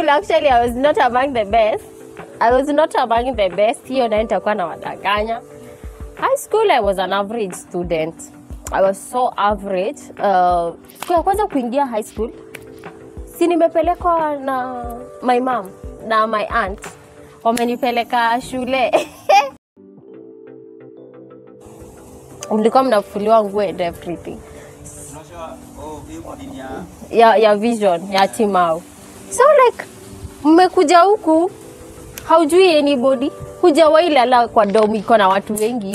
school actually I was not among the best. Hiyo na nitakuwa na wadanganya. High school I was an average student. I was so average. Siku ya kwanza kuingia high school, si nimepelekwa na my mom na my aunt. Wamenipeleka shule. Mlikuwa mnafuliwa nguo and everything. Ya vision, ya Timau. So like, mmekuja huku, haujui anybody. Hujawahi lala kwa domu iko na watu wengi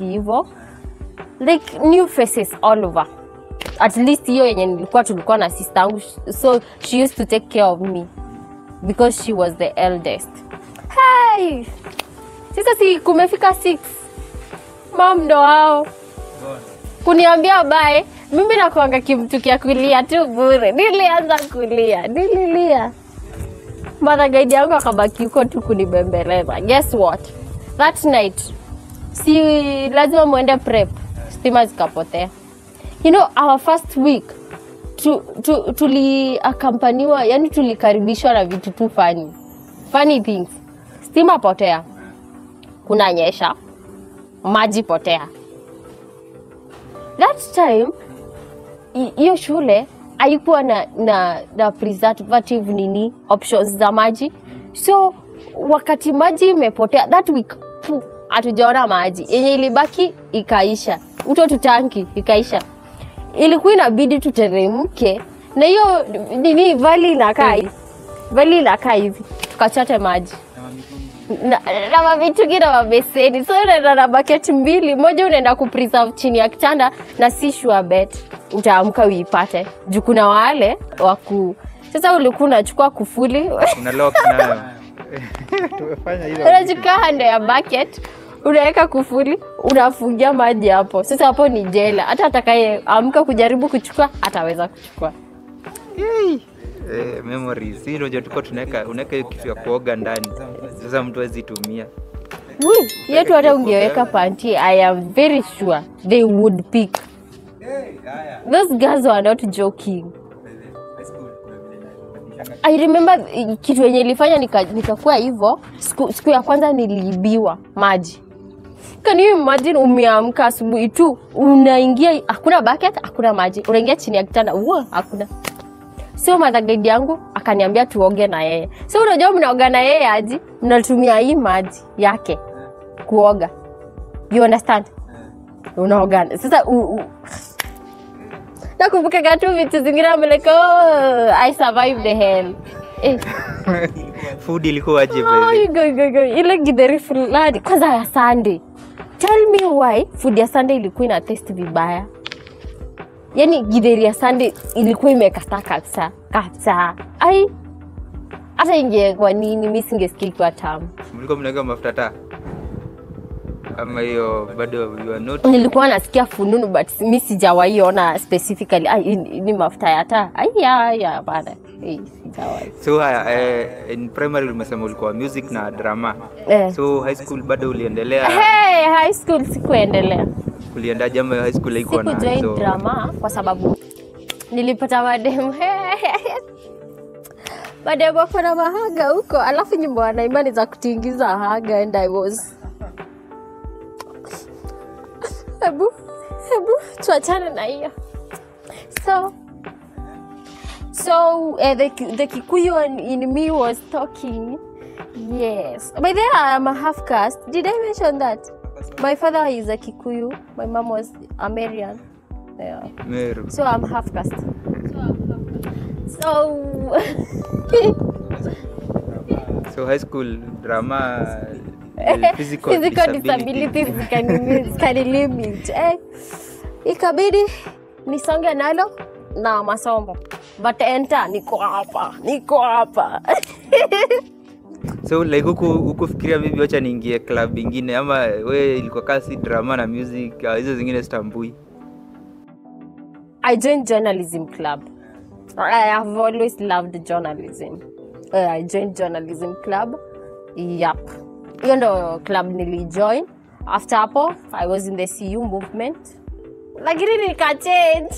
hivyo. Like, new faces all over. At least hiyo yenye tulikuwa na sister yangu. So, she used to take care of me. Because she was the eldest. Hey! Sasa si kumefika 6. Mom ndo hao. Kuniambia bye. Mimi nakuanga kimtukia kulia tu bure. Nilianza kulia. Nililia. Mother guide yangu akabaki huko tu kunibembeleza. Guess what? That night, si lazima muende prep. Stima zikapotea. You know, our first week, tuliakampaniwa, yani tulikaribishwa na vitu tu funny things. Stima potea. Kunanyesha. Maji potea. That time, hiyo shule haikuwa na preservative options za maji. So wakati maji imepotea that week, hatujaona maji. Yenye ilibaki ikaisha. Tutanki ikaisha. Ilikuwa inabidi tuteremke na hiyo valley inakaa hivi. Tukachate maji. Na mamitungi na mabeseni. So unaenda na bucket 2, moja unaenda kupreserve chini ya kitanda na si sure bet utaamka uipate. Juu kuna wale waku. Sasa ulikuwa unachukua kufuli, una lock nayo. Tumefanya hilo. Unachukua hando ya bucket, unaweka kufuli, unafungia maji hapo. Sasa hapo ni jela. Hata atakaye amka kujaribu kuchukua ataweza kuchukua. Memories. Hilo ndio tulikuwa unaweka hiyo kitu ya kuoga ndani. Sasa mtu hawezi tumia. Yetu hata ungeweka panty, I am very sure they would pick. Those girls were not joking. I remember kitu yenye ilifanya nikakuwa hivyo, siku ya kwanza niliibiwa maji. Can you imagine umeamka asubuhi tu, unaingia hakuna bucket, hakuna maji. Unaingia chini ya kitanda, hakuna. So mother guide yangu akaniambia tuoge na yeye. So unajua mnaoga na yeye aje? Mnatumia hii maji yake kuoga. You understand? Unaoga. Sasa nakumbuka gatu vitu zingine ameleko, I survived the hell. Food ilikuwa aje baby? Go. Ile githeri fulani kwanza ya Sunday. Tell me why food ya Sunday ilikuwa ina taste vibaya. Yani githeri ya Sunday ilikuwa imekata kabisa. Hata inge kwa nini mimi singesikia kwa tamu. Mlikuwa mnaweka mafuta taa? Ama hiyo bado you are not. Nilikuwa nasikia fununu but mimi sijawahi ona specifically ni mafuta ya taa. Ya bana. Sijawahi. So in primary umesema ulikuwa music na drama. So high school bado uliendelea? High school sikuendelea. Ulienda jamaa high school ilikuwa na so drama kwa sababu nilipata mademu. Mademu wako na mahaga huko, alafu nyimbo wanaimba ni za kutingiza haga and I was Hebu tuachane na hiyo. So the Kikuyu in me was talking. Yes. By the way, I'm a half caste. Did I mention that? My father is a Kikuyu. My mom was a Marian. Yeah. Meru. So I'm half caste. So high school drama, physical disabilities can limit. Ikabidi nisonge nalo na masomo. But enter niko hapa. So like hukufikiria maybe acha niingie club nyingine ama wewe ilikuwa kasi drama na music hizo zingine stambui? I joined journalism club. I have always loved journalism. I joined journalism club. Yup. Hiyo ndo club nilijoin. After hapo, I was in the CU movement. Lakini nika change.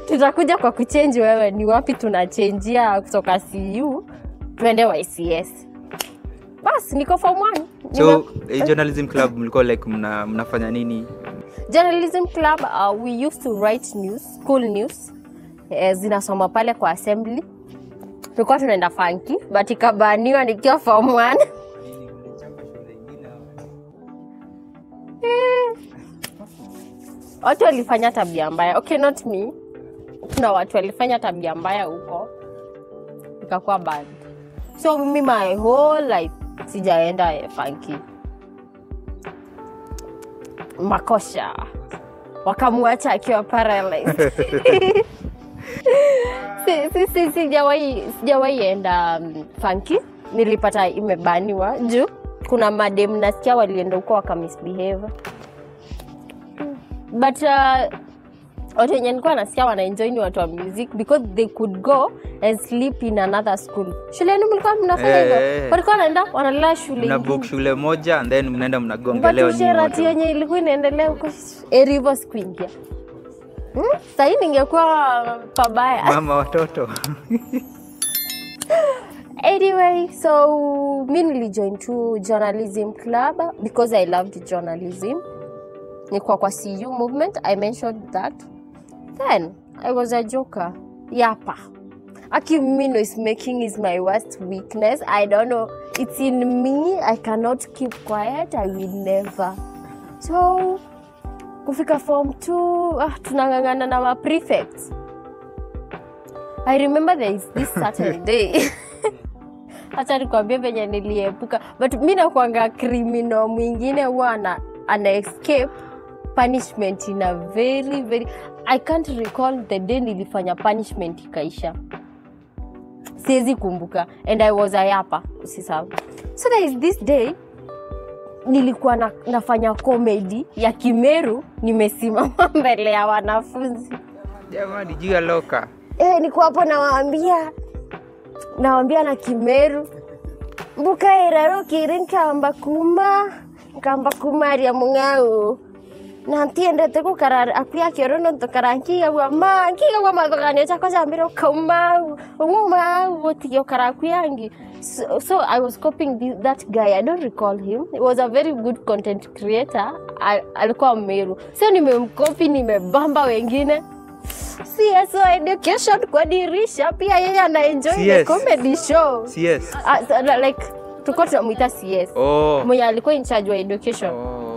tutakuja kwa kuchange wewe ni wapi tunachangia kutoka CU tuende YCS. Basi niko form 1. So journalism club mlikuwa like mnafanya nini? Journalism club we used to write news, school news. Zinasoma pale kwa assembly. Tulikuwa tunaenda funky but ikabaniwa nikiwa form 1. Watu walifanya tabia mbaya. Okay, not me. Kuna watu walifanya tabia mbaya huko. Ikakuwa bad. So mimi my whole life sijaenda funky. Makosha. Wakamwacha akiwa paralyzed. Sijawahi enda funky. Nilipata imebaniwa juu kuna madem nasikia walienda huko wakamisbehave. But watu wenye nilikuwa nasikia wana-enjoy ni watu wa music because they could go and sleep in another school. Shule yenu mlikuwa mnafanya hivyo? Walikuwa wanaenda wanalala shule nyingine. Mnabook shule moja and then mnaenda mnagongelea nyinyi. But yenye ilikuwa inaendelea huko Erivo kuingia. Sasa ningekuwa pabaya. Mama watoto. Anyway, so mimi nilijoin to journalism club because I loved journalism. Nilikuwa kwa CU movement, I mentioned that. Then I was a joker. Yapa. Akimino is making is my worst weakness. I don't know. It's in me. I cannot keep quiet. I will never. So kufika form 2, tunangangana na ma prefects. I remember there is this certain day. Acha nikwambie venye niliepuka. But mimi nakuanga criminal mwingine huwa ana escape punishment in a very I can't recall the day nilifanya punishment ikaisha. Siwezi kumbuka and I was a yapa, usisahau. So there is this day nilikuwa nafanya comedy ya Kimeru, nimesimama mbele ya wanafunzi. Jamani jia loka. Niko hapo nawaambia na Kimeru. Mbuka iraro kirinka kamba kumari ya mungau. Nanti endete ku karar akuya kiorono to karanki ya wa madogani cha koja mbiro kaumau woti yo karakuyangi. So I was copying that guy. I don't recall him. He was a very good content creator. Alikuwa Meru. So nimemcopy, nimebamba wengine. CS education kwa dirisha pia yeye ana enjoy the comedy show. CS. Like tuko tunamuita CS. Mwenye alikuwa in charge wa education.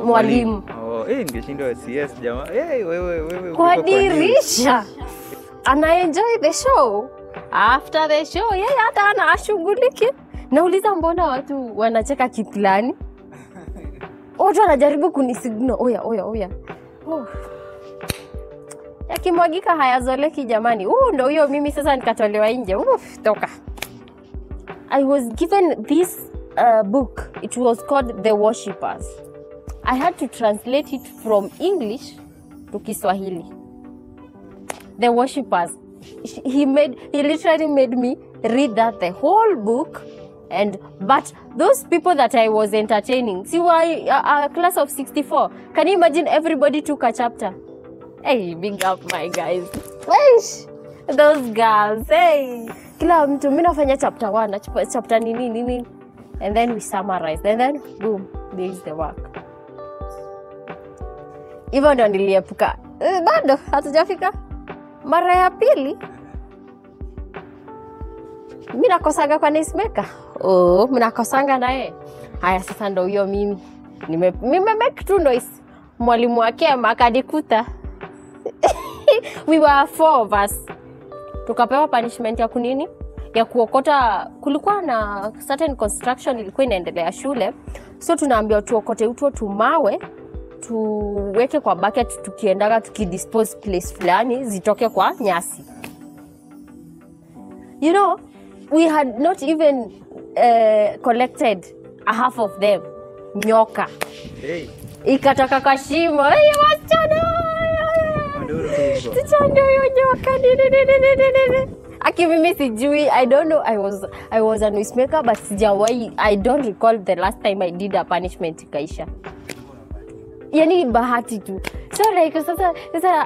Mwalimu. Ningeshindwa CS jamaa. Wewe kwa dirisha. Ana enjoy the show. After the show yeye hata ana ashughuliki. Nauliza mbona watu wanacheka kiplani? Watu wanajaribu kunisignal. Oya. Yakimwagika hayazoleki jamani. Ndio huyo mimi sasa nikatolewa nje. Toka. I was given this book. It was called The Worshippers. I had to translate it from English to Kiswahili. The Worshippers. He literally made me read that the whole book. But those people that I was entertaining, see why a class of 64. Can you imagine everybody took a chapter? Hey, big up my guys. Weish, those girls. Hey, kila mtu mimi nafanya chapter 1, chapter nini. And then we summarize. And then boom, there is the work. Hivyo ndo niliepuka. Bado hatujafika mara ya pili. Mimi nakosanga kwa Nismeka. Mimi nakosanga naye. Haya sasa ndo huyo mimi. Nime make two noise. Mwalimu wake akadikuta. We were 4 of us. Tukapewa punishment ya kunini? Ya kuokota. Kulikuwa na certain construction ilikuwa inaendelea shule. So tunaambiwa tuokote uto tumawe, tuweke kwa bucket tukiendaga tukidispose place fulani zitoke kwa nyasi. You know, we had not even collected a half of them. Nyoka. Hey. Ikatoka kwa shimo. Hey, wasichana. Tichando yo nyoka. Aki mimi sijui. I don't know. I was a noisemaker but sijawahi. I don't recall the last time I did a punishment ikaisha. yani bahati tu. So like sasa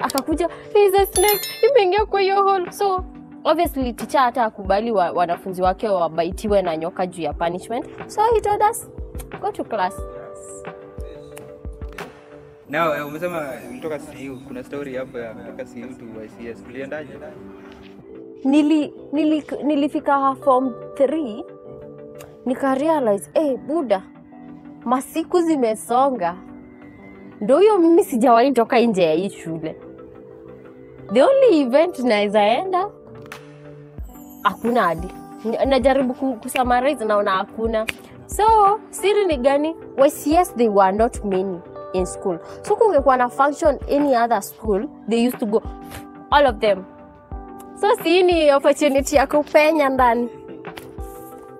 akakuja, there's a snake imeingia kwa hiyo hole. So obviously teacher hata akubali wanafunzi wake wabaitiwe na nyoka juu ya punishment. So he told us go to class. Now umesema kutoka CU, kuna story hapo ya kutoka CU to YCS. Uliendaje? Nilifika form 3 nika realize buda masiku zimesonga. Ndio hiyo mimi sijawahi toka nje ya hii shule. The only event naezaenda hakuna hadi. Najaribu kusummarize naona hakuna. So siri ni gani? YCS they were not many in school. So kungekuwa na function any other school, they used to go all of them. So si ni opportunity ya kupenya ndani.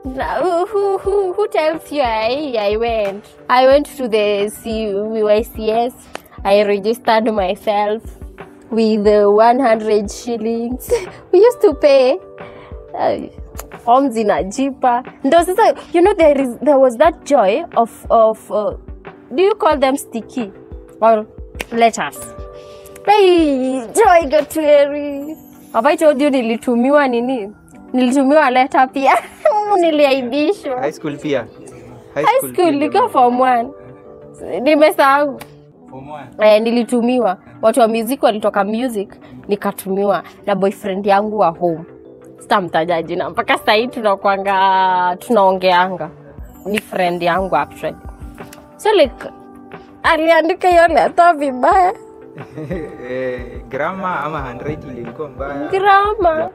Who tells you I went to the YCS. I registered myself with 100 shillings. We used to pay forms in Ajipa. You know, there was that joy of do you call them sticky or letters? Hey, joy got very. Have I told you nilitumiwa nini? Nilitumiwa letter pia. Niliaibishwa. High school pia. High school liko form 1. Nimesahau. Form 1. Nilitumiwa. Watu wa music walitoka music, nikatumiwa na boyfriend yangu wa home. Sitamtaja jina. Mpaka sasa tunaongeanga. Ni friend yangu actually. So like aliandika hiyo letter vibaya. Grammar ama handwriting ilikuwa mbaya. Grammar.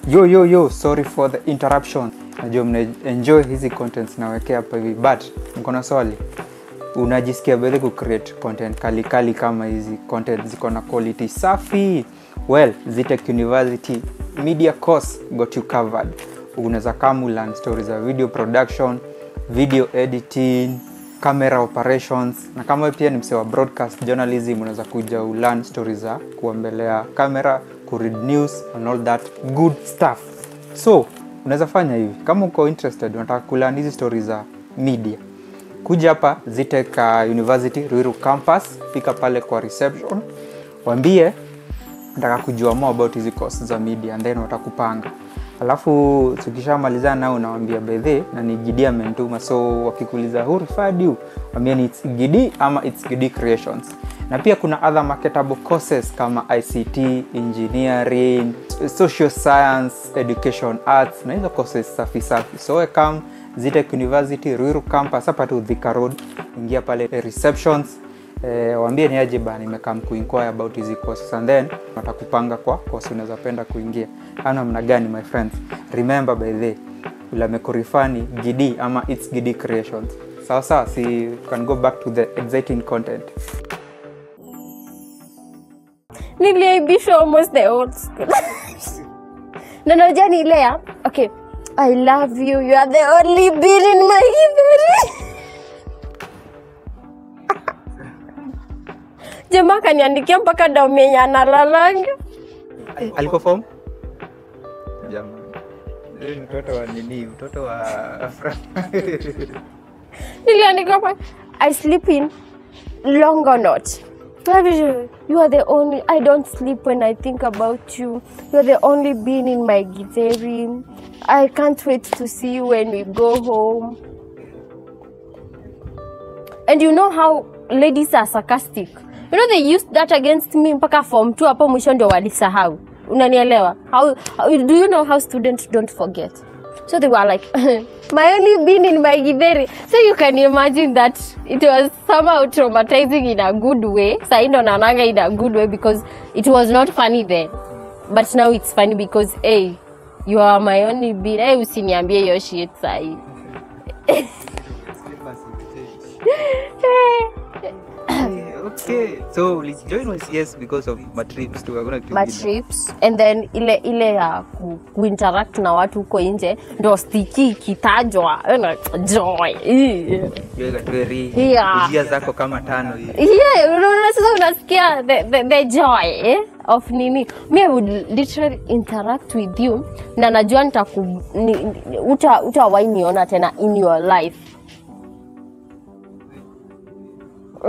Yo, sorry for the interruption. Najua mna enjoy hizi contents nawekea hapa hivi, but mko na swali. Unajisikia bado ku create content kali kama hizi content ziko na quality safi? Well, Zitech University Media Course got you covered. Unaweza kama learn stories of video production, video editing, camera operations, na kama pia ni msewa broadcast journalism, unaweza kuja learn stories za kuambelea camera, ku read news and all that good stuff. So unaweza fanya hivi, kama uko interested unataka kulearn hizi stories za media, kuja hapa Zitech University Ruiru campus, fika pale kwa reception, waambie nataka kujua more about hizi courses za media, and then watakupanga. Alafu tukishamalizana nao unawaambia bedhe na ni Gidi amentuma. So wakikuuliza who referred you, waambie ni it's Gidi ama it's Gidi Creations. Na pia kuna other marketable courses kama ICT, engineering, social science, education, arts, na hizo courses safi. So welcome Zitech University Ruiru campus hapa tu Thika Road. Ingia pale receptions, waambie ni aje bana nimekam kuinquire about hizi courses, and then watakupanga kwa course unaweza penda kuingia. Ana mna gani my friends? Remember by the ula mekorifani Gidi ama it's Gidi Creations. Sawa, see you can go back to the exciting content. Niliaibishwa almost the old school. Na jani ile ya okay, I love you, you are the only bean in my life. Jamaa kaniandikia mpaka daumenya analalanga. Aliko form? Jamaa. Mtoto wa nini? Mtoto wa Niliandika kwa I sleep in long or not. You are the only, I don't sleep when I think about you. You are the only being in my githeri. I can't wait to see you when we go home. And you know how ladies are sarcastic. You know they used that against me mpaka form 2 hapo mwisho ndio walisahau. Unanielewa? How do you know how students don't forget? So they were like, my only being in my githeri. So you can imagine that it was somehow traumatizing in a good way. Saindo nananga in a good way because it was not funny then. But now it's funny because, hey, you are my only being. Hey, usiniambie hiyo shit sai. Okay, so let's join YCS because of my trips to my trips, and then ile ya kuinteract na watu huko nje ndo sticky kitajwa joy. Ujia zako kama 5 hivi. Unaona sasa unasikia the joy of nini. Me I would literally interact with you na najua utawahi niona tena in your life.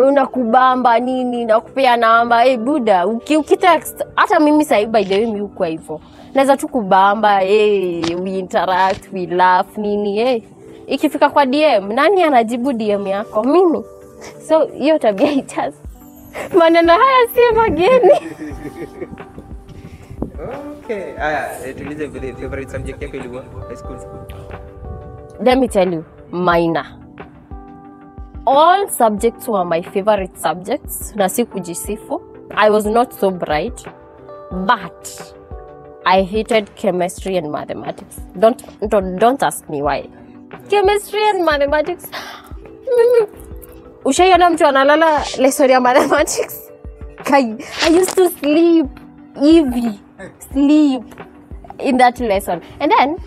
unakubamba nini na kupea namba buda ukitext hata mimi sasa by the way mimi uko hivyo naweza tu kubamba we interact we laugh nini ikifika kwa DM nani anajibu DM yako mimi so hiyo tabia itaanza maneno haya si mageni. Okay tulize vile favorite subject yako ilikuwa high school. Let me tell you minor. All subjects were my favorite subjects. Na si kujisifu. I was not so bright, but I hated chemistry and mathematics. Don't ask me why. Chemistry and mathematics. Ushaiona mtu analala lesson ya mathematics? I used to sleep in that lesson. And then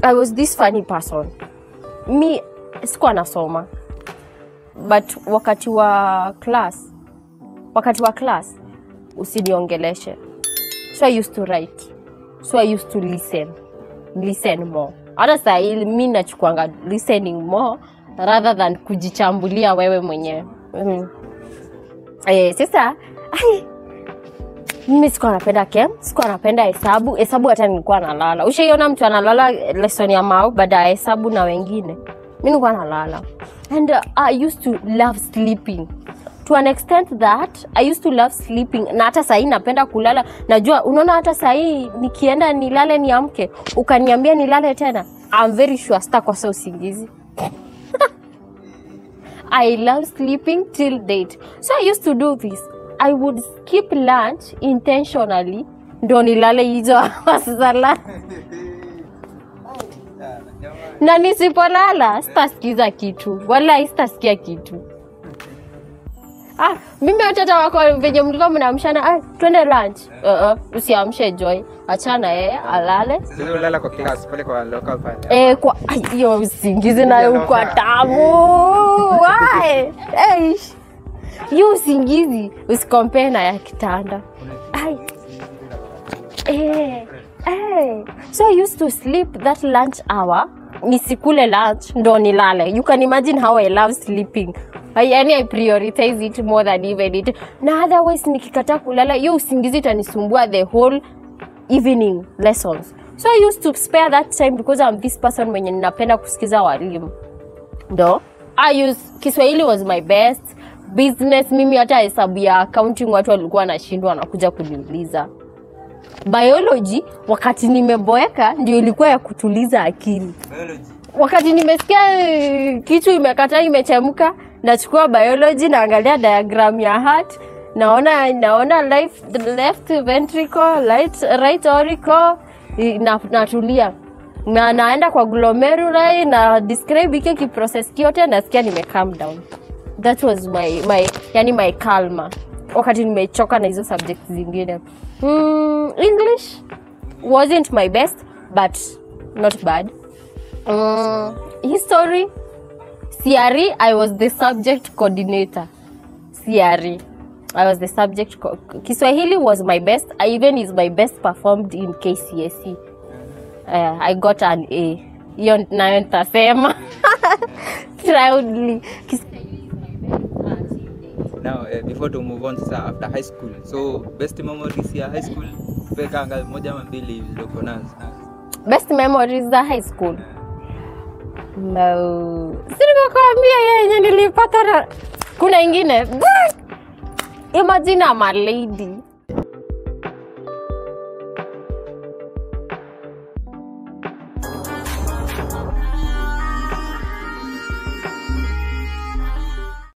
I was this funny person. Me sikuwa nasoma. But wakati wa class usiniongeleshe. So I used to write. So I used to listen more. Hata saa hii mimi nachukuanga listening more rather than kujichambulia wewe mwenyewe. Sasa mimi sikuwa napenda hesabu hata nilikuwa nalala. Ushaiona mtu analala lesson ya mao baada ya hesabu na wengine. Mimi nilikuwa nalala. And I used to love sleeping. To an extent that I used to love sleeping. Na hata saa hii napenda kulala. Najua unaona hata saa hii nikienda nilale niamke, ukaniambia nilale tena. I'm very sure sitakosa usingizi. I love sleeping till date. So I used to do this. I would skip lunch intentionally. Ndo nilale hizo hours. Na nisipolala sitasikiza kitu. Wala sitasikia kitu. Mimi hata wako venye mlikuwa mnaamshana, twende lunch. Usiamshe Joy. Achana yeye alale. Sio ulala kwa class pale kwa local pale. Kwa hiyo usingizi nayo kwa tamu. Why? Hiyo usingizi usikompare na ya kitanda. So I used to sleep that lunch hour. Nisikule lunch ndo nilale. You can imagine how I love sleeping. I prioritize it more than even it. Na otherwise nikikataa kulala hiyo usingizi itanisumbua the whole evening lessons. So I used to spare that time because I'm this person mwenye ninapenda kusikiza walimu. Ndo Kiswahili was my best. Business mimi hata hesabu ya accounting watu walikuwa wanashindwa na kuja kuniuliza. Biology wakati nimeboeka ndio ilikuwa ya kutuliza akili. Wakati nimesikia kitu imekata imechemka nachukua biology naangalia diagram ya heart naona left ventricle right auricle natulia na naenda kwa glomeruli na describe hiki process kiote nasikia nime calm down. That was my calma wakati nimechoka na hizo subjects zingine. English wasn't my best but not bad. History CRE I was the subject coordinator. CRE I was the subject Kiswahili was my best. I even is my best performed in KCSE. I got an A. Hiyo nayo nitasema proudly. Now before to move on sasa after high school. So best memories ya high school peka anga moja ama mbili zilizoko nazo. Best memories za high school. Sinakwambia yenye nilipata kuna ingine. Imagine I'm a lady.